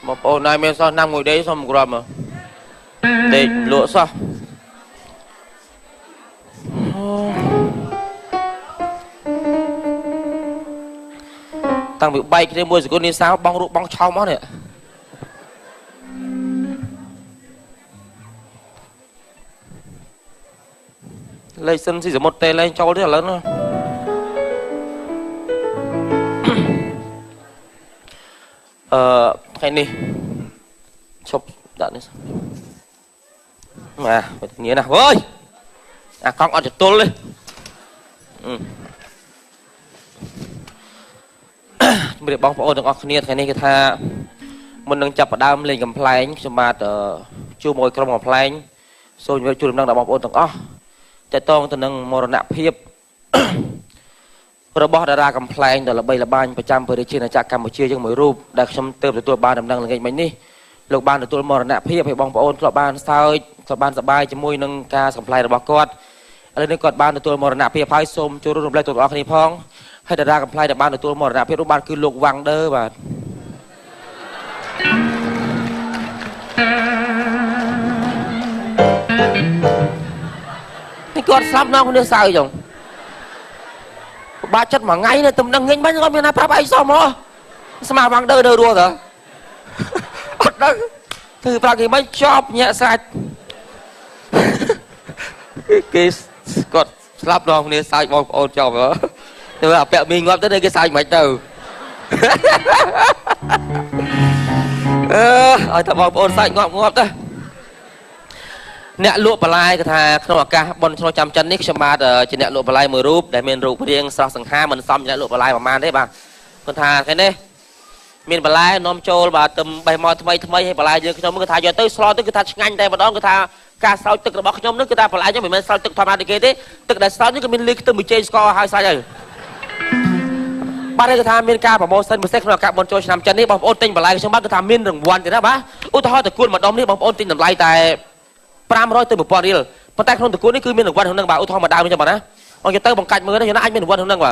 một ô này mình sao năm ngồi đấy sao một gram mà để lụa sao tăng bị bay cái mua rồi con đi sao bong rụng bong trong đó này lấy sân chỉ một tê lên cho rất là lớn thôi cái này chụp đạn đi mà phải nghĩa nào ơi à con ăn chụp tôn lên mình được bong bỏ được ăn kia cái này cái tha mình đang chập ở đam lên cầm play cho mà chu môi trong cầm play rồi với chu đang đã bong bỏ đượcจะต้องตัวนึงมรณะเพียบระบบดาราคำแพลงแต่ละใบละบานประจำเพื่อได้ชื่อในจากกัมพูชียังไม่รูปได้ชมเติมตัวบ้านดำดังอะไรแบบนี้ลูกบ้านตัวมรณะเพียบให้บองปะโอนกลับบ้านเศร้าสบายจะมุ้ยนึงการสัมผัสระบบกอดอะไรในกอดบ้านตัวมรณะเพียบพายสมจูรุมเลยตัวออกนี้พ้องให้ดาราคำแพลงแต่บ้านตัวมรณะเพียบรูปบ้านคือลูกวังเด้อบ้านกอดซับน้องคนเดียวสาวจังบ้าจัดมาไงเนี่ยตุ่มดังเงี้ยบ้านก็มีนาพระไปซ้อมเหรอสมาบังเดินรัวเหรออดดังถือปลากี่ไม่ชอบเนี่ยสัตว์กี่กอดซับน้องคนเดียวสาวมองโอนจอบเหรอเดี๋ยวแบบมีงบtới đây cái sao mày từถ้ามองโอนสาวงบtớiเนี่ยลวกปลายก็ทาขนมกาบนชนจำจันนี่ขมาจะเนี่ยลวกปลายมือรูปได้เมนรูปเรียงสระสังหามันซ้ำเนี่ยลวกปลายประมาณได้ป่ะคนทาแค่นี้เมนปลายน้อมโจลบ่าตึมใบมอทำไมให้ปลายเยอะขนมก็ทาเยอะตื้อสลอตื้อก็ทางันได้มาดองก็ทาการสาวตึกระบอกขนมนึกก็ทาปลายยังไม่เหมือนสาวตึกทำมาดีเกติตึกแต่สาวนี่ก็มีลิกตึมมีเจสกอร์ไฮไซด์เลยบ้านนี้ก็ทาเมนกาแบบโมเซนบุเซกขนมกาบนโจชนำจันนี่บอกโอนติงปลายช่างบ้านก็ทาเมนหนึ่งวันแต่นะบ้าอุทธรตะกุนมาดอมนี่บอกโอนติงหนึ่งลายแต่ปรามร้อยตัวบุปผารีลพอแต่ขนมตะกุนนี่คือมีหนึ่งวันของหนึ่งบ่าอุทธรมาดาวนี่จะบอกนะบางจะเติมบังกัดมือได้ยังไงมีหนึ่งวันของหนึ่งบ่า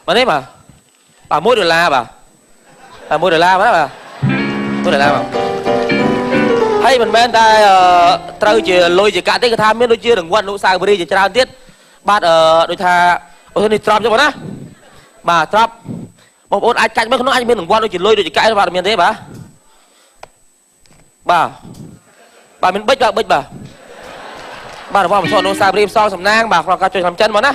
มาเนี่ยบ่ามุ้ยเดือดลาบ่ามุ้ยเดือดลาบ่ามุ้ยเดือดลาบ่าให้มันแม่ได้เติมจีลอยจีกะที่กระทำมีลอยจีหนึ่งวันลูกสาวบริจีจะดาวติดบ้านโดยทาโอ้ยนี่ตรอมจะบอกนะบ่าตรอมบางคนอาจจะไม่ขนมอาจจะมีหนึ่งวันลอยจีลอยโดยจีกะที่บ้านมีอะไรบ่าbà mình bích bà bà là một số nô sa bìm so sầm nang bà hoặc là chơi làm chân mà na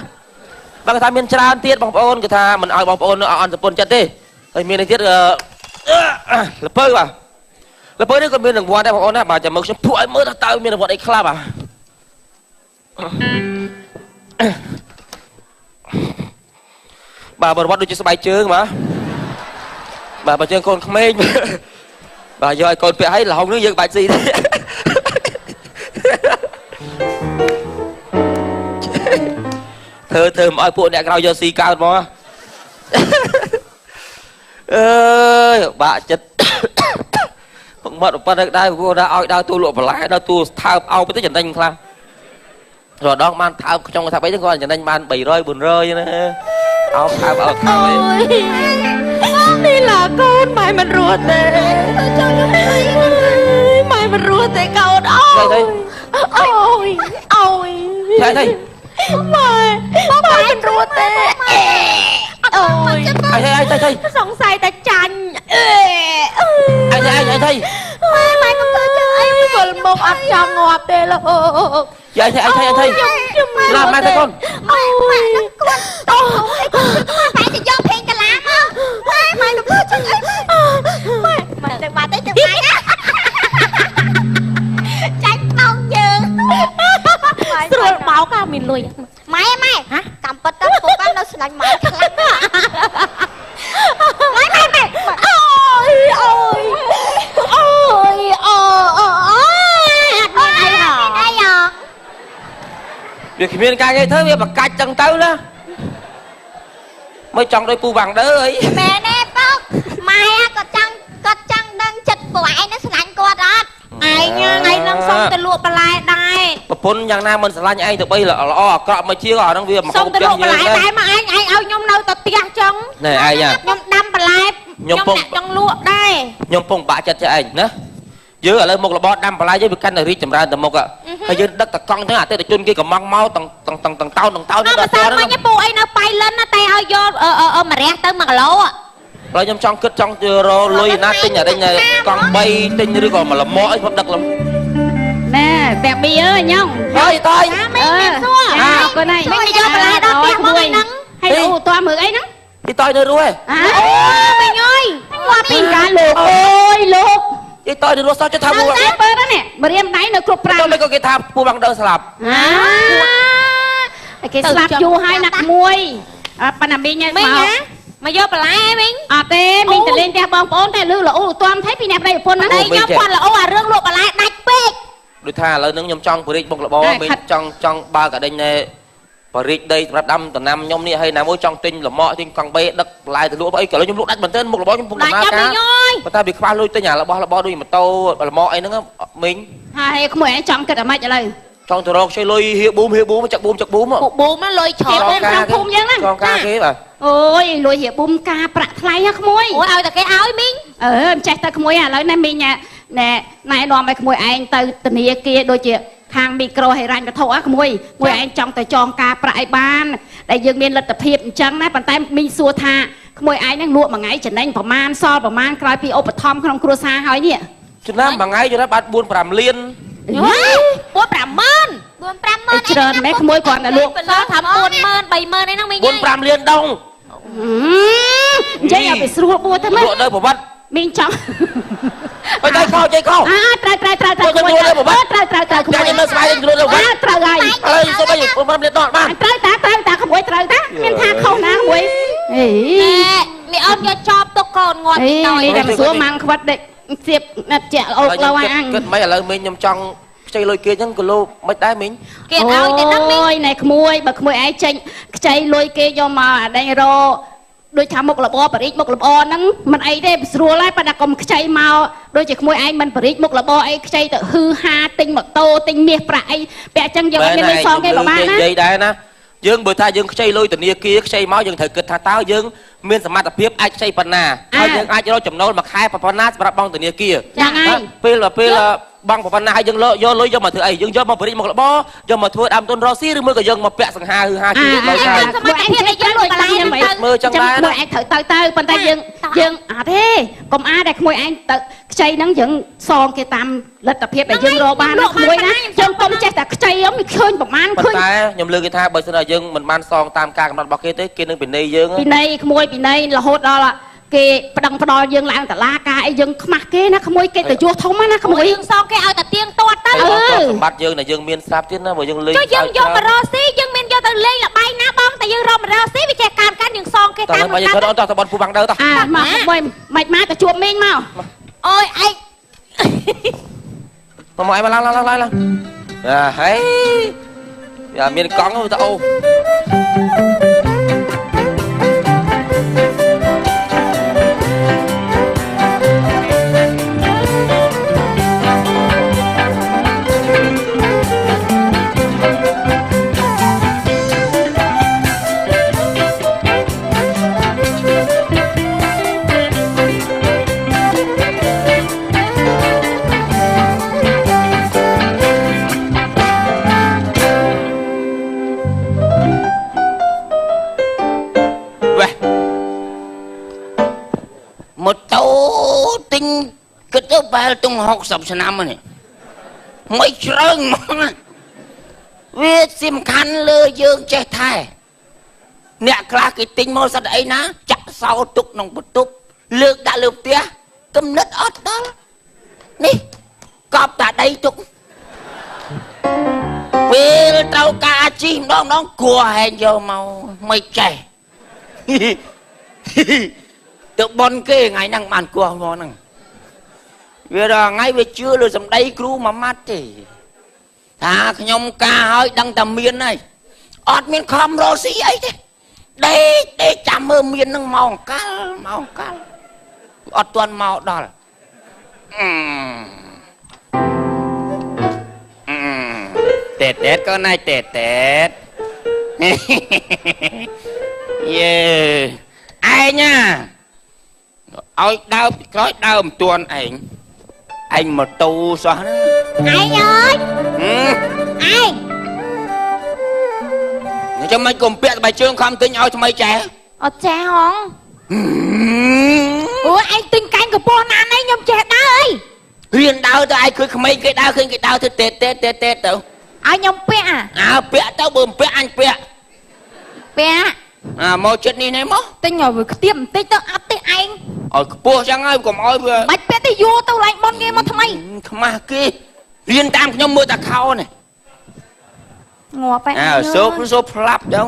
bà cái thằng miền tràn tiết bằng ôn cái thằng mình ao bằng ôn ăn tập ôn chân đi rồi miền này tiết là bơi bà là bơi đấy còn miền đằng ngoài đây bằng ôn á bà chỉ mực xem phụ mới tao miền đằng ngoài đây khla bà bắt đôi chơi bài chơi mà bà chơi con không mê bà giờ con phải thấy là không nước dân bài gì đấy thơ mọi phụ nè cao giờ xì cao mà bà chết mất một phần đây cô đã ao đau tu lộ và lái đau tu thao ao với tới trận đánh khla rồi đó man thao trong thao bấy tiếng con trận đánh man bầy rơi buồn rơi nè ao thaoนี่ล่ะก้นไม้มันรัวเตะไม้มันรัวเตะเก่าโอ้ยใช่ไม้มันรัวเตะโอ้ยใช่สงสัยแต่จันไอ้ไม้ก็เจอไอ้ฝนบกอัดจังงอบเตะละโอ้ใช่làm mai thôi con mày nó con phải thì do phen cả lá không mày nó cứ chừng ấy mày đừng bà tới chừng mày á tránh không chừng rồi bảo ca mình lùi mày hả cầm bật tao của con nó lạnh mày việc miền ca như thế bây giờ cạch chẳng tới đó mới chọn đôi pu vàng đỡ ấy mẹ nè bóc mai có chăng đang chật của ai nó lạnh qua đó ai nha ai đang xong từ lụa lại đây phunយ៉ាងណាមិនស្រឡាញ់ឯងទៅបីល្អអាក្រក់មកជាអាហ្នឹងវាមក xong từ lụa lại đây mà anh ao nhom đâu tao tiệt chăng នេះឯងnhom đâm lại nhom pong trong lụa đây nhom pong bạ chặt cho anh nè dưới ở đây một là bó đâm và lai dưới bị canh là ri chầm ra từ một ạ hay dưới đất tạc con thế à thế là chôn kia còn mang mau tầng tao nó mà sao mà cái bộ ấy nó bay lên nó tay hơi vô mà rẽ tới mặt lỗ ạ rồi nhom trong kết trong rồi lôi na tinh ở đây này con bay tinh như còn mà là mỗi phần đất lắm nè bẹp bì ơi nhông thôi thôi con này mình vô mà lại đó bẹp môi nắng hay là toa mực ấy nắng đi tôi nơi rồi mình ơi qua pin cá luộc ôi luộc đi tôi đi rồi sao cho tham mua bơ đó nè mà em đáy nó cục tôi lấy cái tham mua bằng đơn sạp cái sạp chu hai nặng muôi bà nằm bên nha mà vô bà lại em mình tê mình tự lên theo bong bóng theo lư là toan thấy pin đẹp đây phun nó đây nhóm quan là rương luộc bà lại đạch bê đôi tha là nướng nhom trong bridge bông là bò bên trong ba cả đây này bridge đâyรับđâm từ năm nhom này hay là mỗi trong tinh là mọi tinh còn bê đất lại từ lúa ấy kiểu nhom lúa đất bản thân một là bò nhom phun là cá mà ta bị khoa lui tới nhà là bò đuôi mà tô là mọi nó mình hai không phải trong cái mai trả lời trong từ đó chơi lôi hiệp búm chặt búm mà búm nó lôi chó trong phun vậy đó cho ca thế mà ôi lôi hiệp búm ca bạc thay á không ơi ôi cái áo mình em chạy ta không ơi à lấy này mình nhà nè này đòn mày không ơi anh từ từ nia kia đôi chị hàng micro hay rành cái thầu á không ơi mày anh trong từ tròn ca bạc ban đại dương miền lật tập hiệp trắng này bàn tay mình xua tha không ơi anh đang lụa mà ngay chẳng anh bảo man so bảo man coi pi ốp thom không cua xa hỏi nè cho nên mà ngay cho nó bắt buôn làm liên buôn làm mơn trơn mấy không ơi còn là lụa nó thầm buôn mơn 70 đấy nó mình buôn làm liên đông vậy à phải sửa bùa thôi lụa đây của bắt mình trongไปใจเข้าใจเข้า trai tôi mua đây một bát trai nhà nhân nó sai lên rồi bát trai gầy ơi sao bây giờ mình đọt mà trai không quay trai ta mình tha không ná quay mẹ ôm cho chop tôi còn ngọt nồi làm xuống mang không bắt định xếp đặt chẹo ốc lâu ăn kết mấy là mình nhầm trong chơi lôi kia chẳng có lô mấy đá mình kiện áo để nắm mình ôi này khmui bậc khmui ai chơi lôi kia do mà đây rồi đôi thằng một là bò bả một là bò nắng mình ấy đây rùa lại bà còn chơi màu đôi chỉ khmui ai mình bả một là bò ấy chơi tự hư ha tinh mật tô tinh miệt bả ấy bẹ chân giờ mình lên son cái bảo ba á vậy đấy nè dương bữa ta dương chơi lôi từ nia kia chơi máu dương thời cực thà táo dương miền sầm mặt tập hiệp ai chơi phần nào ai dương ai cho chấm nâu mà khai phần nào sầm bong từ nia kia pê là băng phần nào dương lôi vô mà thưa ấy dương vô mà bả một là bò vô mà thưa đam tôn rossi rồi mới có dương mà bẹ sang ha hư ha kia lâu dài mơ chẳng ba môi anh thử tơi bàn tay dương thế còn ai đây môi anh tự chơi nắng dương son kia tam lật tập hiệp để dương rô ba nó môi ná dương công chơi ta chơi ống khơi bọc man khơi tay nhầm lư cái tha bởi sao dương mình ban son tam ca cầm bọc kia tới kia nương bị này dương bị này là hốt đó là kì đằng đo dương lại ta la ca dương mặc kia nó không cái từ chua thông á nó không dương son cái ao ta tiên toát tới bắt dương này dương miên sáp chứ nó bởi dương lên cho dương vô mà rossi dương miên vô từ lên là bay ná bông tại dương rô mà rossi bị che can dương son cái tam bây giờ đó ta bón phu bằng đâu ta mà mày má ta chua miên mau ôi anh mà mọi mà lăng thấy giờ miên cong người ta ô một tố tinh cái tố ba tung học sập năm này mấy trơn mà viết sim khăn lơ dương che thai nè cả cái tinh mô sao đấy ná chặt sau tục nòng bút tục lược đã lược tía cầm nứt ớt đó nè cọp tại đây tục vì tao ca chim nó cua hèn vô màu mày trẻ tự bon kê ngày năng bàn cua vô năng vì là ngay về trưa rồi dầm đây cứu mà mát thì nhom ca hơi đăng tầm miên này ọt miên khom rô xí ấy thế để chạm mơ miên năng màu cá ọt tuần màu đỏ tết con này tết yeah ai nha ឲ្យដើរក្រោយដើរមិនទាន់ឯងម៉ូតូសោះណា ឯងអើយឯង ចាំមិនកុំពាក់ស្បែកជើងខំទិញឲ្យថ្មីចេះ អត់ចេះហងអូឯងទិញកាញ់កពស់ណានេះខ្ញុំចេះដើរអី រៀនដើរទៅឯងឃើញក្មេងគេដើរឃើញគេដើរទៅទេទៅឲ្យខ្ញុំពាក់ ពាក់ទៅបើមិនពាក់អញពាក់ ពាក់ មកចិត្តនេះមក ទិញឲ្យវាខ្ទាបបន្តិចទៅអត់ទេឯង ឲ្យខ្ពស់ចឹងហើយកុំឲ្យវា បាច់ពាក់ទៅយូរទៅឡើងបនគេមកថ្មី ខ្មាស់គេរៀនតាមខ្ញុំមើលតែខោនេះ ងាប់ឯង សូផ្លាប់ដល់ ឯង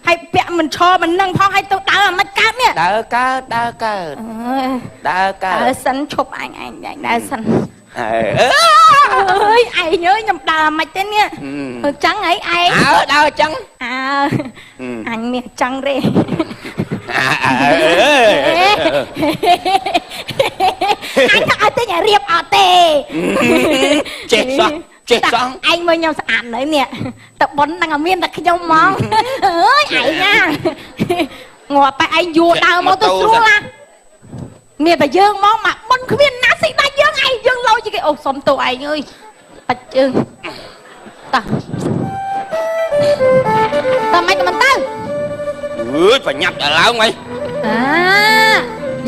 ហើយពាក់មិនឈរមិននឹងផងឲ្យទៅដើរមិនកើតនេះ ដើរកើត សិនឈប់ឯងដើរសិន អើ អើយឯងខ្ញុំដើរមិនទេនេះចឹងហីឯង ដើរចឹង អញមានចឹងទេអញថាឲ្យទិញឲ្យរៀបអត់ទេ ចេះសោះឯងមើលខ្ញុំស្អាតនៅនេះតប៉ុននឹងមានតែខ្ញុំហ្មងអើយឯងណាងាប់តែឯងយួរដើរមកទៅស្រួលណាមានតែយើងមកមកប៉ុនគ្មានណាស៊ីដាច់យើងលោជាគេអូសុំតួឯងអើយបាច់ជើងតោះមិនទៅ អើយប្រញាប់ដល់ឡើងហី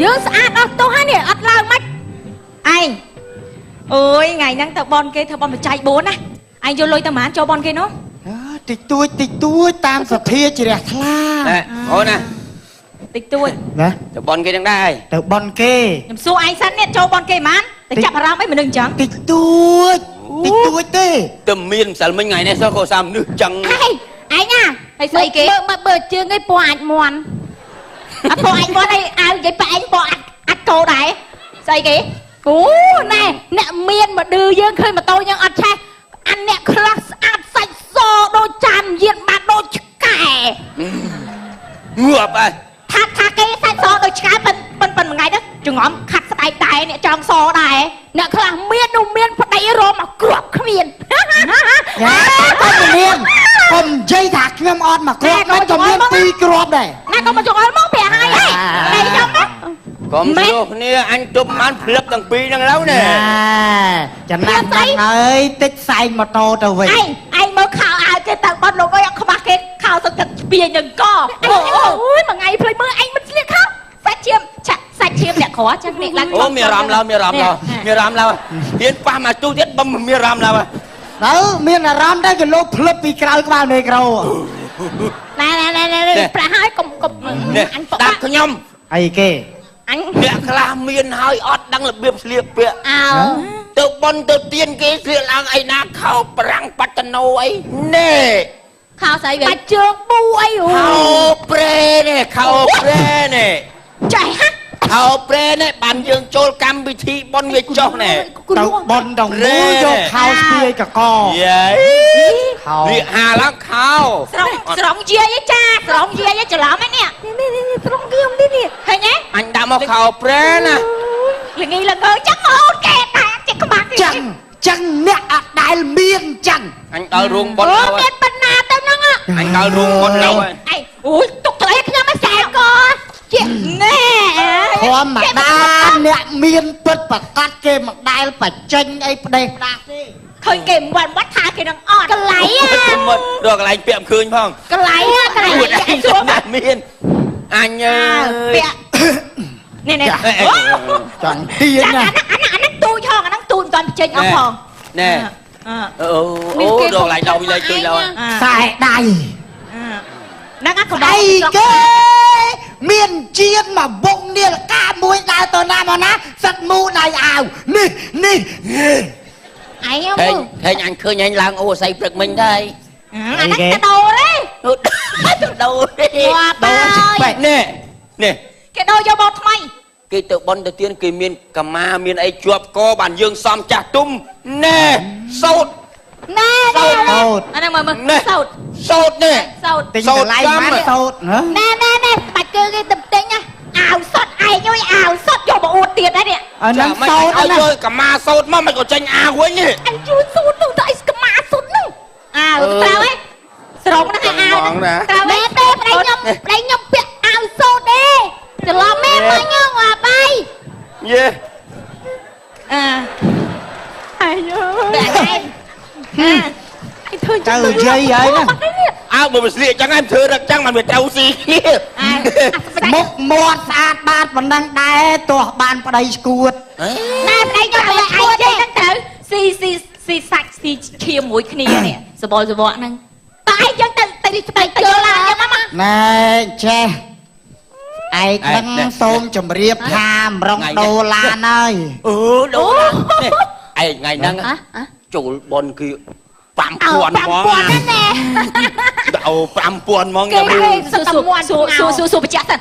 យើងស្អាតអស់ទោះហើយនេះអត់ឡើងមិនឯងអើយថ្ងៃហ្នឹងទៅបនគេធ្វើបនបច្ច័យ4ណាឯងយកលុយទៅប៉ុន្មានចូលបនគេនោះ តិចតួចតាមសភាជ្រះថ្លា អូនណា តិចតួច ណា ទៅបនគេទាំងដែរ ទៅបនគេ ខ្ញុំសួរឯងសិននេះចូលបនគេប៉ុន្មានតែចាប់អារម្មណ៍អីមនុស្សអញ្ចឹង តិចតួចទេ ទៅមានម្សិលមិញថ្ងៃនេះសោះក៏សាមមនុស្សចឹង ឯងណាហើយស្អីគេបើជើងឯងពណ៌អាចមន់អត់ពណ៌អាចមន់ឯងអាវនិយាយប៉ែឯងពណ៌អាចកោដែរស្អីគេអូណែអ្នកមានមកឌឺយើងឃើញម៉ូតូយើងអត់ឆេះអាអ្នកខ្លះស្អាតសាច់សដូចចានយានបាត់ដូចឆ្កែ ងាប់ហើយ ថាគេសាច់សដូចឆ្កែប៉ុនមួយថ្ងៃទៅចងំខាត់ស្បែកដែរអ្នកចង់សដែរអ្នកខ្លះមាននោះមានប្តីរមមកគ្រាប់គ្មាន កុំនិយាយថាខ្ញុំអត់មកគ្រាប់នោះក៏មាន2គ្រាប់ដែរ ណាក៏មកចងល់មកប្រាក់ហើយតែខ្ញុំណា កុំសួរគ្នាអញទប់បានភ្លឹបទាំងពីរហ្នឹងแล้วនេះ ចំណាស់ដល់ហើយតិចផ្សែងម៉ូតូទៅវិញ ឯងមើលខោអាវគេទៅបាត់លោកអើយអត់ខ្មាស់គេខោសឹកទឹកស្ពាយនឹងកអូយមួយថ្ងៃភ្លេចមើលឯងមិនស្លៀកខោសាច់ឈាមអ្នកក្រចឹងនេះឡើង អូមានអារម្មណ៍ឡើយហ៊ានប៉ះមកទូទៀតបំមានអារម្មណ៍ឡើយ មានអារម្មណ៍ដែរក៏លោកភ្លឹបពីក្រោយក្បាលមេក្រូ ណែប្រាក់ហើយកុំអញបបាក់ ខ្ញុំ អីគេ អញ អ្នកខ្លះមានហើយអត់ដឹងរបៀបស្លៀកពាក់ អើ ទៅបនទៅទៀនគេស្លៀកឡើងអីណាខោប្រាំងបាត់តណូអីណែ ខោស្អីគេបាច់ជើងប៊ូអី ខោប្រេនេះខោប្រេនេះ ចៃហាក់ ខោប្រេនេះបានយើងចូលកម្មវិធីបនវាចុះណែ ទៅបនដងមូលយកខោស្ពាយកក យេ ខោ វាហាឡើងខោ ស្រងយាយចាស្រងយាយច្រឡំហ្នឹងនេះស្រងគៀមនេះឃើញទេ អញដាក់មកខោប្រេណា ល្ងីល្ងើចាំមកអូនគេតែចេះក្បាក់ ចឹងអ្នកអត់ដែលមានចឹង អញដល់រូងបន អូ ហើយ មានបណ្ណាទៅហ្នឹង អញដល់រូងបនហើយ អីអូយទុកទៅឲ្យខ្ញុំមកសែកជាណែ ធម្មតាអ្នកមានពិតប្រកាសគេមិនដែលបច្ចេញអីផ្ដេសផ្ដាស់ទេ ឃើញគេវត្តថាគេនឹងអត់កន្លែង មករកកន្លែងពាក់មិនឃើញផង កន្លែងអញសួរ ណាមានអញអើយ ពាក់នេះ ចង់ទៀនណា អាហ្នឹងទូចហងអាហ្នឹងទូចមិនតាន់ចេញអស់ផង ណែអូរកកន្លែងដល់វិលេចជួយឡើយ ខ្សែដៃ ហ្នឹងអាក្បៃ អីគេមានជាងមកវងនាឡិកាមួយដើរទៅណាមកណាសិតមូដៃអាវនេះ ឯងមើល ឃើញអញឃើញអញឡើងអូស័យព្រឹកមិញដែរ អាហ្នឹងកដោទេ ដូរទេ បាទ នេះ គេដោយកបោថ្មី គេទៅបនទៅទៀនគេមានកម្មាមានអីជាប់កបានយើងសំចាស់ទុំណែសោត ណែ សោត អាហ្នឹងមើលសោត សោតនេះ សោត ទិញកន្លែងបានសោតហ៎ ណែបាច់គឺគេទៅទិញអាវសុតឯងយអាវសុតយកមកអួតទៀតហើយនេះ អាហ្នឹងសោត ឲ្យ ណា យកកម្មាសោតមកមិនក៏ចេញអាវវិញទេ អញជួយសួរទៅអីស្កម៉ាសុតហ្នឹងអាវត្រូវហ៎ស្រងហ្នឹងអាវហ្នឹងត្រូវទេប្តីខ្ញុំពាក់ យេ អាយយោតែឯងធ្វើ ទៅយាយហើយណា អើបើមិនស្លៀកចឹងឯងធ្វើរឹកចឹងមិនវាត្រូវស៊ីគ្នា មុខមាត់ស្អាតបាតប៉ុណ្ណឹងដែរទោះបានប្តីស្គួត ណែប្តីយកឲ្យឯងចេះហ្នឹងទៅស៊ីសាច់ស៊ីឈាមមួយគ្នានេះសបល់សបកហ្នឹងតើឯងយកទៅយកឡានយកមក ណែចេះឯងនឹងសូមជម្រាបថាម្រងដូរឡានហើយ ដូរឡាននេះឯងថ្ងៃហ្នឹងចូលបនគឺ5000 5000ហ្នឹងណែ អូ5000ហ្មង គេសួរបញ្ជាក់ទៅ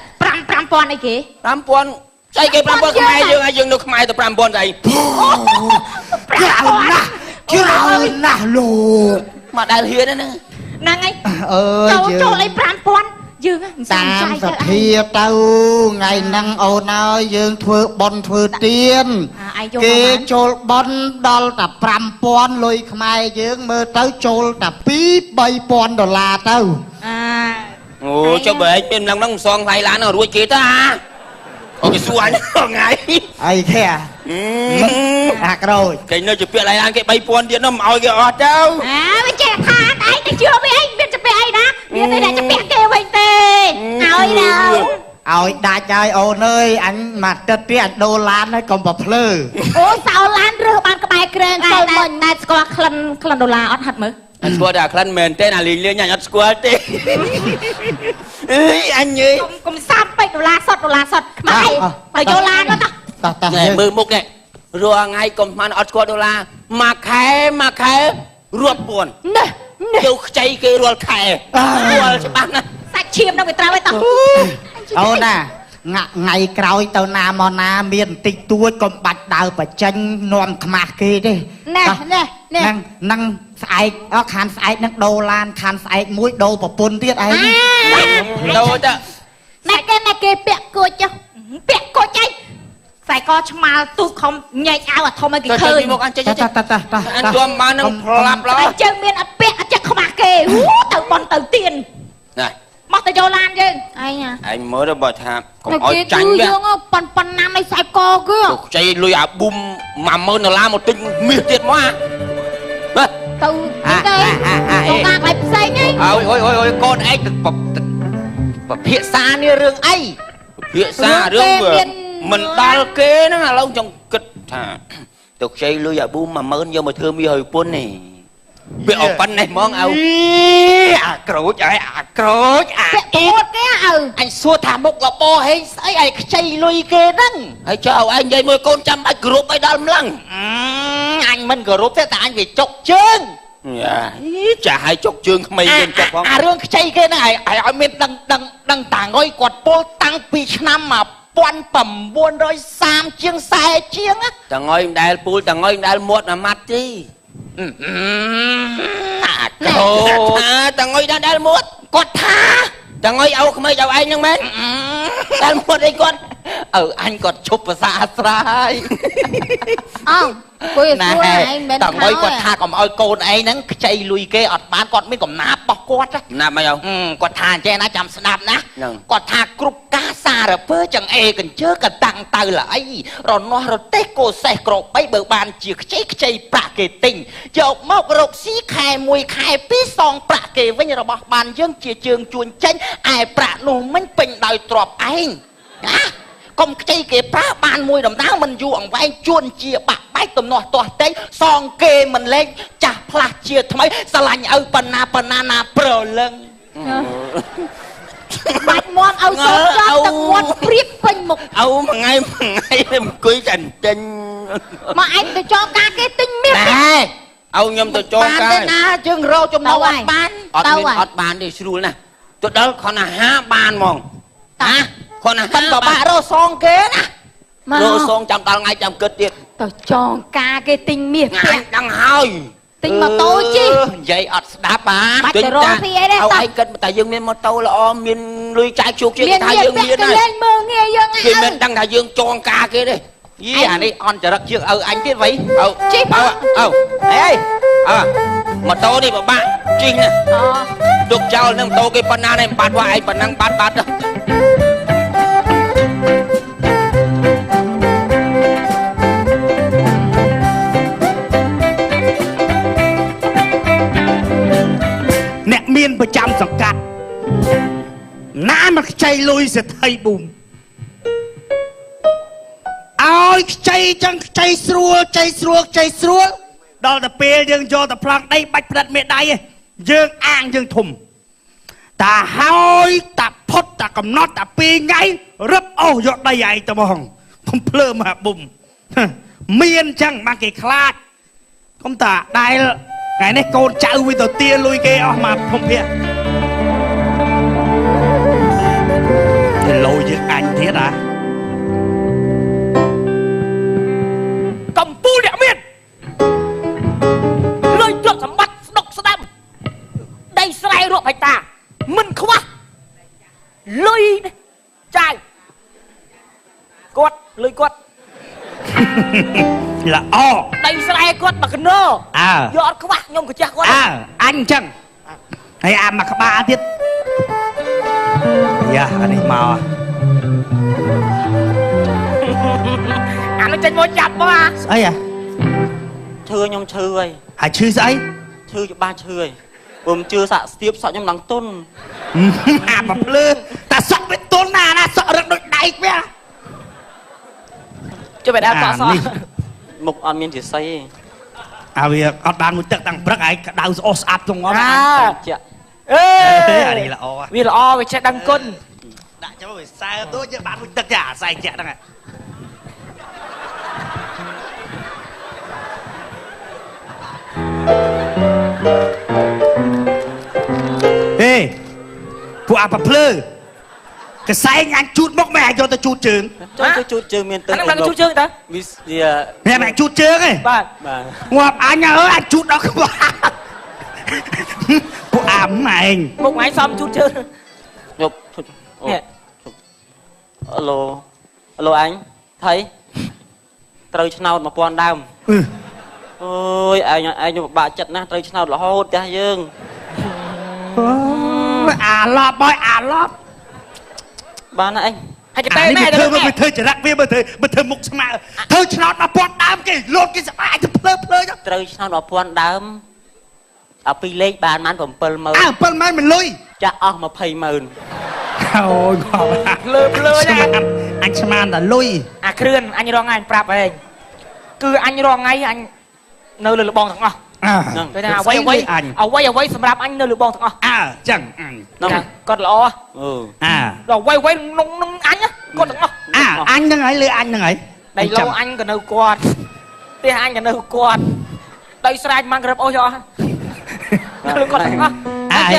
5000អីគេ 5000ស្អីគេ5000ខ្មែរយើងហើយយើងនៅខ្មែរទៅ5000ស្អី ច្រើនណាស់ច្រើនណាស់លោក មកដែលហ៊ានហ្នឹង ហ្នឹងហើយ អើយ ចូលអី5000យើង តាមសភាទៅថ្ងៃហ្នឹងអូនអើយយើងធ្វើបន់ធ្វើទៀនគេចូលបន់ដល់តែ5000លុយខ្មែរយើងមើលទៅចូលតែ2-3000ដុល្លារទៅ អូចុះបើឯងពេលឡើងហ្នឹងសងថ្លៃឡានរួចគេទៅអូគេសួរអញថ្ងៃ អីគេអាក្រូច គេនៅជាពាក្យថ្លៃឡានគេ3000ទៀតនោះមិនឲ្យគេអស់ទៅ មិនចេះថាឯងទៅជឿវាឯងមានចាពាក់អីណាមានតែចាពាក់គេវិញទេឲ្យទៅ ឲ្យដាច់ហើយអូនអើយអញមកទឹកទៀតអញដូរឡានហើយកុំប្រភ្លឺ អូសោឡានរើសបានក្បែរក្រែងចូលមិញតែស្គាល់ក្លិនដុល្លារអត់ហាត់មើល អញស្គាល់តែក្លិនមែនទេអាលេងអញអត់ស្គាល់ទេអើយអញអើយក ុំសាប់ពេកដុល្លារសុទ្ធខ្មែរទៅយកឡានមកតោះ តែមើលមុខនេះរាល់ថ្ងៃកុំស្មានអត់ស្គាល់ដុល្លារមួយខែរាប់ពាន់ នេះ យកខ្ចីគេរាល់ខែរាល់ច្បាស់ណាស់ សាច់ឈាមនឹងវាត្រូវឲ្យតោះ អូនណាថ្ងៃក្រោយទៅណាមកណាមានបន្តិចតួចកុំបាច់ដើរបច្ចេញនាំខ្មាស់គេទេ ណែ ហ្នឹងស្អែកខានស្អែកនឹងដូរឡានខានស្អែកមួយដូរប្រពន្ធទៀតឯង ដូរទៅ ណែគេពាក់គួចចុះពាក់គួចអីខ្សែកឆ្មាលទូខំញែកអាវអាធំឲ្យគេឃើញ មកអញចេះ ត អញទាំបាននឹងផ្លាប់ឡើយ អញ្ចឹងមានអពាក់អញ្ចឹងខ្មាស់គេទៅបន់ទៅទៀន ណា មកទៅយកឡានយើងឯង អញមើលទៅបើថាកុំអោយចាញ់វា យើងប៉ុណ្ណាមិនខ្សែកគេ ខ្ចីលុយអាប៊ុំ10000ដុល្លារមកទិញមាសទៀតមកណា ទៅទេទៅណាកន្លែងផ្សេងហី អូយកូនឯងបភាសានេះរឿងអីភាសារឿងមិនដល់គេហ្នឹងឥឡូវចង់គិតថាទៅខ្ចីលុយអាប៊ុំ10000យកមកធ្វើមាសឲ្យពុននេះវាអប៉ុណ្ណេះហ្មងឲ្យអាក្រូចឲ្យអាក្រូចអា ពាក់គួតគេឪ អញសួរថាមុខរបរហេងស្អីឲ្យខ្ចីលុយគេហ្នឹងហើយចុះឲ្យឯងនិយាយមួយកូនចាំបាច់គោរពឲ្យដល់ម្លឹងអញមិនគោរពទេតែអញវាចុកជើងចាឲ្យចុកជើងក្មេងយើងចុកផងអារឿងខ្ចីគេហ្នឹងឲ្យមានដឹងតាងុយគាត់ពោលតាំងពីឆ្នាំ1930ជាង40ជាងតាងុយមិនដែលពូលតាងុយមិនដែលមាត់មួយម៉ាត់ទេអាកោតាងុយដែលមាត់គាត់ថាតាងុយឲ្យក្មេងឲ្យឯងហ្នឹងមែនដែលមាត់អីគាត់អញគាត់ឈប់ភាសាអាស្រ័យ អូគួយសួរឯងមិន តាងុយគាត់ថាកុំឲ្យកូនឯងហ្នឹងខ្ចីលុយគេអត់បានគាត់មានកំណាបរបស់គាត់ណាមិនឲ្យគាត់ថាអញ្ចឹងណាចាំស្ដាប់ណាគាត់ថាគ្រប់ការសារពើចង្អេកញ្ជើកតាំងទៅល្អីរនាស់រទេសកោសេះក្របីបើបានជាខ្ចីប្រាក់គេទិញយកមករកស៊ីខែ1ខែ2សងប្រាក់គេវិញរបស់បានយើងជាជើងជួញចេញឯប្រាក់នោះមិញពេញដោយទ្រព្យឯងណាកុំខ្ចីគេប្រើបានមួយដំណើរមិនយូរអង្វែងជួនជាបាក់បែកទំនាស់ទាស់តែងសងគេមិនលេងចាស់ផ្លាស់ជាថ្មីស្រឡាញ់ឪប៉ុណ្ណាណាប្រលឹង បាច់មាត់ឲ្យសុំចាប់ទឹកមាត់ព្រៀបពេញមុខ អូមួយថ្ងៃអង្គុយតែទិញ មកឯងទៅចងការគេទិញមាស ណែឲ្យខ្ញុំទៅចងការបានទេណាយើងរកចំណូលអត់បានអត់បានទេស្រួលណាស់ទៅដល់ខនអាហារបានហ្មងណាខនអាហារក៏បាក់រកសងគេណារកសងចាំដល់ថ្ងៃចាំគិតទៀត ទៅចងការគេទិញមាស ថ្ងៃដឹងហើយ ទិញម៉ូតូជិះ និយាយអត់ស្ដាប់ហ่า បាច់ទៅរកស៊ីអីទេ ឲ្យឯងគិតតែយើងមានម៉ូតូល្អមានលុយចាយជោគជ័យថាយើងមានហើយ លេងមើងងាយយើង គេមិនដឹងថាយើងចងការគេទេយីអានេះអន់ចរិតជាងឪអញទៀតវ៉ៃជិះអេម៉ូតូនេះពិបាកជិះណាទុកចោលនឹងម៉ូតូគេប៉ុណ្ណានេះបាត់ว่าឯងប៉ុណ្ណឹងបាត់ លុយសេដ្ឋីប៊ូមឲ្យខ្ចីចឹងខ្ចីស្រួលដល់តែពេលយើងយកទៅប្លង់ដីបាច់ផ្ដិតមេដៃយើងអាងយើងធំតាហើយតាផុតតាកំណត់តា2ថ្ងៃរឹបអូសយកដីឯងទៅហ្មងកុំភ្លើមកប៊ុំមានចឹងបានគេខ្លាចកុំតាដែលថ្ងៃនេះកូនចៅវាទៅទាលុយគេអស់មកភពភាទៅលុយយើងអញទៀតកំពូលអ្នកមានលុយទ្រព្យសម្បត្តិស្ដុកស្ដាំដីស្រែរាប់ហិកតាមិនខ្វះលុយចាយគាត់លុយគាត់ល្អដីស្រែគាត់មកកណោយកអត់ខ្វះខ្ញុំក៏ចេះគាត់អញចឹងហើយអាមកក្បាលទៀតយ៉ាអានេះមកអានោះចេញមកចាប់មកស្អីឈឺខ្ញុំឈឺហើយឈឺស្អីឈឺច្បាស់ឈឺហើយខ្ញុំជឿសាក់ស្ទាបសក់ខ្ញុំឡើងទុនអាមកភ្លើតាសក់វាទុនណាសក់រឹកដូចដែកវាជួយបែរដល់សក់មុខអត់មានជាស័យទេវាអត់បានមួយទឹកតាំងព្រឹកឯងក្តៅស្អុះស្អាប់ក្នុងអត់ចាអានេះល្អវាល្អវាចេះដឹងគុណដាក់ចាំវាសើដូចយើងបានមួយទឹកចាអាសែងចាក់ហ្នឹងពួកអាប្រភ្លើកសែងអញជូតមុខមិនអាចយកទៅជូតជើងទៅជូតជើងមានទៅអាហ្នឹងជូតជើងតើវាមិនជូតជើងទេបាទងាប់អញអញជូតដល់ក្បាលពួកអាំឯងមុខឯងសំជូតជើងយកអឡូអញថៃត្រូវឆ្នោត1000ដើមអូយឯងខ្ញុំពិបាកចិត្តណាស់ត្រូវឆ្នោតរហូតចាស់យើងអាឡប់ហើយអាឡប់បានណាអញហើយទៅណែធ្វើមកធ្វើចរិតវាមើលធ្វើមុខស្មើធ្វើឆ្នោត1000ដើមគេលោតគេសប្បាយទៅភ្លើត្រូវឆ្នោត1000ដើមដល់2លេខបានបាន70000 70000មិនលុយចាក់អស់2000000អូយគាត់ភ្លើណាអញស្មានតែលុយអាគ្រឿនអញរងថ្ងៃប្រាប់ឯងគឺអញរងថ្ងៃអញនៅលើលបងទាំងអស់ហ្នឹងទៅថាអ្វីសម្រាប់អញនៅលើបងទាំងអស់ចឹងគាត់ល្អដល់អ្វីក្នុងអញគាត់ទាំងអស់អញហ្នឹងហើយលើអញហ្នឹងហើយដីឡូអញក៏នៅគាត់ផ្ទះអញក៏នៅគាត់ដីស្រែកមកក្រឹបអស់យកលើគាត់ទាំងអស់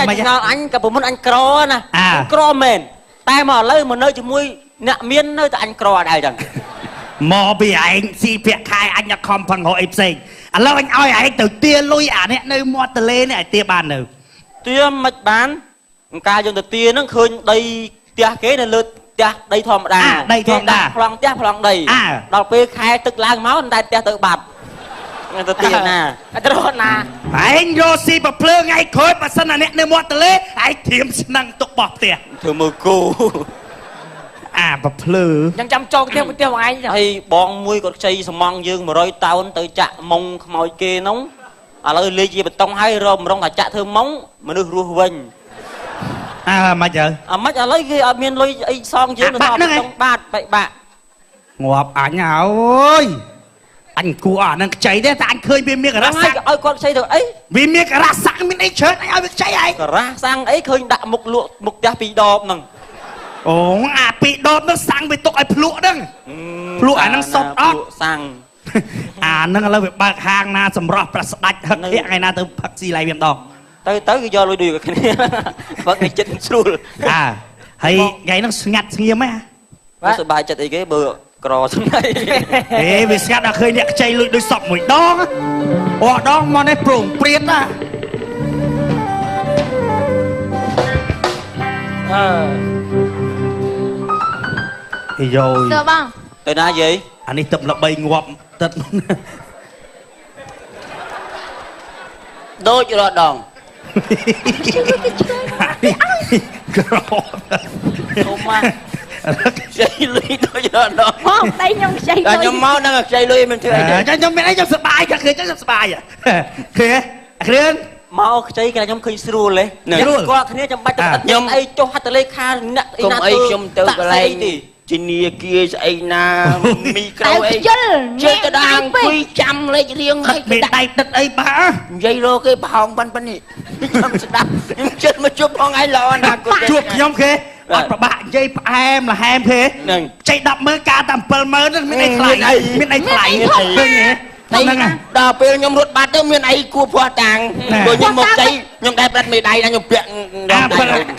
មកចោលអញក៏ប្រមុនអញក្រណាក្រមែនតែមកឥឡូវមកនៅជាមួយអ្នកមាននៅតែអញក្រដែរចឹងមកពីឯងស៊ីប្រាក់ខែអញខំផឹងរកអីផ្សេងឥឡូវអញឲ្យឯងទៅទាលុយអានេះនៅមាត់ទន្លេនេះឲ្យទាបាននៅទាមិនបានការយើងទៅទាហ្នឹងឃើញដីផ្ទះគេនៅលើផ្ទះដីធម្មតាដីធម្មតាប្លង់ផ្ទះប្លង់ដីដល់ពេលខែទឹកឡើងមកតែផ្ទះទៅបាត់ទៅទាណាទៅរត់ណាឯងរកស៊ីប្រភ្លើងថ្ងៃក្រោយបើសិនអាអ្នកនៅមាត់ទន្លេឯងធៀមស្នឹងទុកបោះផ្ទះធ្វើមើលគូប្រភ្លើយ៉ាងចាំចូលផ្ទះបងឯងហើយបងមួយគាត់ខ្ចីសំងយើង100តោនទៅចាក់មុងខ្មោចគេនោះឥឡូវលេខជាបតុងហើយរមរងថាចាក់ធ្វើមុងមនុស្សរស់វិញមិនទៅមិនឥឡូវគេអត់មានលុយអីសងយើងទៅបតុងបាត់បែកបាក់ងាប់អញហើយអញគួរអានឹងខ្ចីទេតែអញឃើញវាមានការ៉ាសាំងឲ្យគាត់ខ្ចីទៅអីវាមានការ៉ាសាំងមានអីច្រើនអញឲ្យវាខ្ចីឯងការ៉ាសាំងអីឃើញដាក់មុខលក់មុខផ្ទះ2ដបហ្នឹងអូអា2ដបនោះសាំងវាទុកឲ្យភ្លក់ហ្នឹងភ្លក់អាហ្នឹងសុតអត់សាំងអាហ្នឹងឥឡូវវាបើកហាងណាសម្រស់ប្រស្ដាច់ហឹកធាក់ថ្ងៃណាទៅផឹកស៊ីឡៃវាម្ដងទៅគេយកលុយដូចគ្នាបើគេចិត្តស្រួលហើយថ្ងៃហ្នឹងស្ងាត់ស្ងៀមហ៎សុបាយចិត្តអីគេបើក្រស្ងៃវាស្ងាត់ដល់ឃើញអ្នកខ្ចីលុយដូចសពមួយដងអូដងមកនេះប្រងព្រាតណាយោទៅបងទៅណាយាយអានេះទឹកល្បីងាប់ទឹកដូចរដងក្រអូម៉ាខ្ចីលុយដូចរដងបងដៃខ្ញុំខ្ចីលុយខ្ញុំមកនឹងខ្ចីលុយមិនធ្វើអីទេខ្ញុំមានអីខ្ញុំសប្បាយក៏ឃើញខ្ញុំសប្បាយឃើញគ្រឿន មកខ្ចីគេខ្ញុំឃើញស្រួលទេគាត់គ្នាចាំបាច់ទៅខ្ញុំអីចុះហត្ថលេខាអ្នកអី កុំ ណា អីខ្ញុំទៅកន្លែងជំនាគាស្អីណាមីក្រូអីជើទៅដល់អង្គុយចាំលេខរៀងហើយ មេដៃដិតអីបា និយាយរកគេប្រហោងប៉ុណ្នេះខ្ញុំស្ដាប់ខ្ញុំជិតមកជប់ផងឯងល្អណាស់គាត់ ជួបខ្ញុំគេអត់ប្របាក់និយាយផ្អែមលហែមគេចៃ100000ការតែ70000ហ្នឹងមានអីថ្លៃមានអីថ្លៃឃើញទេហ្នឹង ដល់ពេលខ្ញុំរត់បាត់ទៅមានអីគួរព្រោះតាំងព្រោះខ្ញុំមកចៃខ្ញុំដែរប្រាត់មេដៃណាខ្ញុំពាក់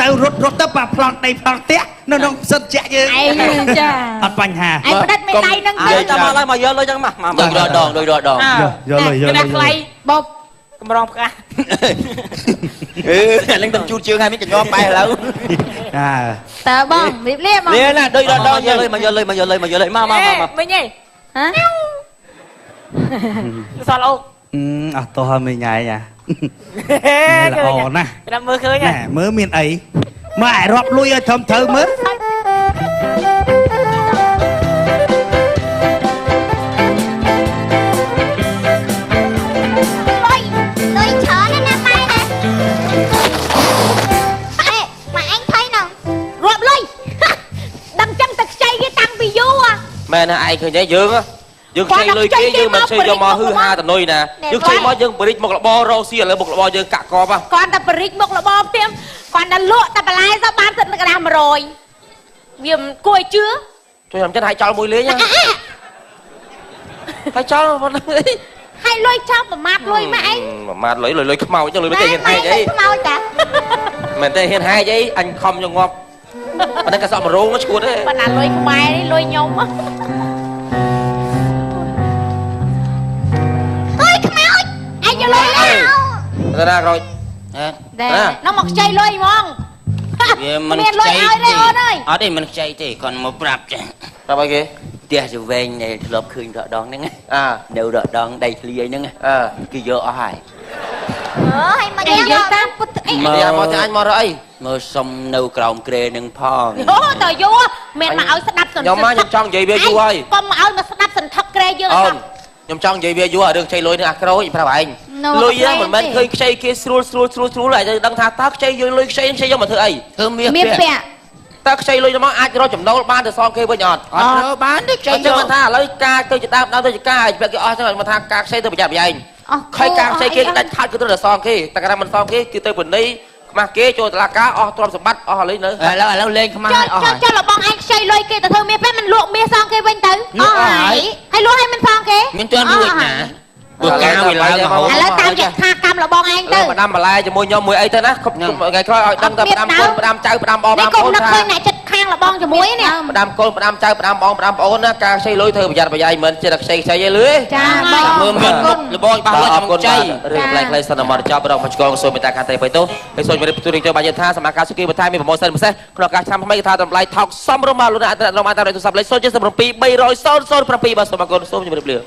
ទៅរត់ទៅប៉ាប្លន់ដីប្លន់ផ្ទះនៅក្នុងសិនជាក់យើង ឯងចា អត់បញ្ហា ឯងផ្ដិតមេដៃនឹងទៅ ចាំមកឡើយមកយកលុយចឹងមក ដូចរដងដូចរដង យកលុយយកលុយ ថ្លៃបប កម្រងផ្កា អានឹងទៅជូតជើងហើយមានកញ្ញោបែរឥឡូវ អើ តើបងរៀបលាមក នេះណាដូចរដង យកលុយមកយកលុយមកយកលុយមកយកលុយមក មិញហ៎ហ៎ សល់អូ អត់តោះហើយមិញហើយណាល្អណាស់ ចាំមើលឃើញ ណែមើលមានអីមើលឲ្យរាប់លុយឲ្យធំត្រូវមើល លុយច្រើនណាស់ម៉ែណាម៉ែអញថៃណងរាប់លុយដឹងចឹងតែខ្ចីគេតាំងពីយូរ មែនណាឯងឃើញទេយើងខ្ចីលុយគេយើងមិនខ្ចីយកមកហឺហាតំណុយណាយើងខ្ចីមកយើងបរិចមករបររកស៊ីឥឡូវមុខរបរយើងកាក់កប គាត់តែបរិចមុខរបរផ្ទះគាត់តែលក់តែបន្លែទៅបានទឹកកណ្ដាស់100វាមិនគួរឲ្យជឿ ជួយខ្ញុំចិនឲ្យចោលមួយលេងហើយចោលប៉ុណ្ណឹងអី ហើយលុយចាប់ប្រមាថលុយម៉ែឯង ប្រមាថលុយលុយខ្មោចចឹងលុយមិនទេហ៊ានហែកអី ខ្មោចតា មែនទេហ៊ានហែកអីអញខំយកងាប់ប៉ុន្តែក៏សក់មករោងឈួតទេ ប៉ុន្តែលុយខ្មែរនេះលុយខ្ញុំអើយខ្មោចឯងយកលុយណា ទៅណាក្រោយ ដែរនោះមកខ្ចីលុយហ្មង វាមិន មានលុយឲ្យទេអូនអើយ អត់ទេមិនខ្ចីទេគាត់មកប្រាប់ចា ប្រាប់អីគេ ផ្ទះទៅវែងដែលធ្លាប់ឃើញរដងហ្នឹង អា នៅរដងដៃធ្លាយហ្នឹង អើ គេយកអស់ហើយ ហើយមកយកតាមពុតអី នេះមកទៅអញមករកអី មើលសុំនៅក្រោមក្រែនឹងផង អូតើយូរមានមកឲ្យស្ដាប់សន្ធឹក ខ្ញុំមកខ្ញុំចង់និយាយវាយូរហើយក ុំមកឲ្យមកស្ដាប់សន្ធឹកក្រែយើង អូនខ្ញុំចង់និយាយវាយូរអារឿងខ្ចីលុយនេះអាក្រូចប្រាប់ឯងលុយហ្នឹងមិនមែនឃើញខ្ចីគេស្រួលហើយទៅដឹងថាតើខ្ចីយើងលុយខ្ចីយកមកធ្វើអី ធ្វើមាស មានពាក់ តើខ្ចីលុយទៅមកអាចរកចំណូលបានទៅសងគេវិញអត់ អត់ត្រូវបានទេខ្ចី អញ្ចឹងមិនថាឥឡូវការទៅជាដើមទៅជាការឲ្យគេអស់ចឹងមិនថាការខ្ចីទៅប្រយ័ត្នប្រយែងខៃការខ្ចីគេដាច់ខាតគឺត្រូវតែសងគេតែកាលមិនសងគេគឺទៅបណ្ឌៃខ្មាស់គេចូលតុលាការអស់ទ្រព្យសម្បត្តិអស់ឥឡូវនៅ ឥឡូវលេងខ្មាស់អស់ហើយ ចុះរបស់ឯងខ្ចីលុយគេទៅធ្វើមានពេលមិនលក់មាសសងគេវិញទៅអស់ហើយលក់ឲ្យមិនសងគេ មានទាន់រួចណាពួកការវាឡើងរហូត ឥឡូវតាមយថាកម្មរបស់ឯងទៅ ផ្ដាំបន្លែជាមួយខ្ញុំមួយអីទៅណាថ្ងៃក្រោយឲ្យដឹងតែផ្ដាំកូនផ្ដាំចៅផ្ដាំបង នេះ ផ្ដាំ កុំ អូន នឹក ថា ឃើញអ្នកចិត្តខាងលបងជាមួយនេះ ផ្ដាំកូនផ្ដាំចៅផ្ដាំបងផ្ដាំប្អូនណាការខ្ចីលុយធ្វើប្រយ័ត្នប្រយែងមិនចេះតែខ្ចីអីលឿ ចាបង មើលមានលបងបាសលុយចង់ខ្ចី រឿងផ្លែផ្លែសិនមកចប់រកមកឆ្កងសូមមេត្តាកាតេបៃតូហើយសូមជម្រាបទូរីទៅបានយល់ថាសម្រាប់ការសុគីបន្ថែមមានប្រម៉ូសិនពិសេសក្នុងការឆ្នាំថ្មីថាតម្លៃថោកសមរម្យមកលោកអ្នកអន្តរជាតិទូរស័ព្ទលេខ077 300 007បាទសូមអរគុណសូមជម្រាបលា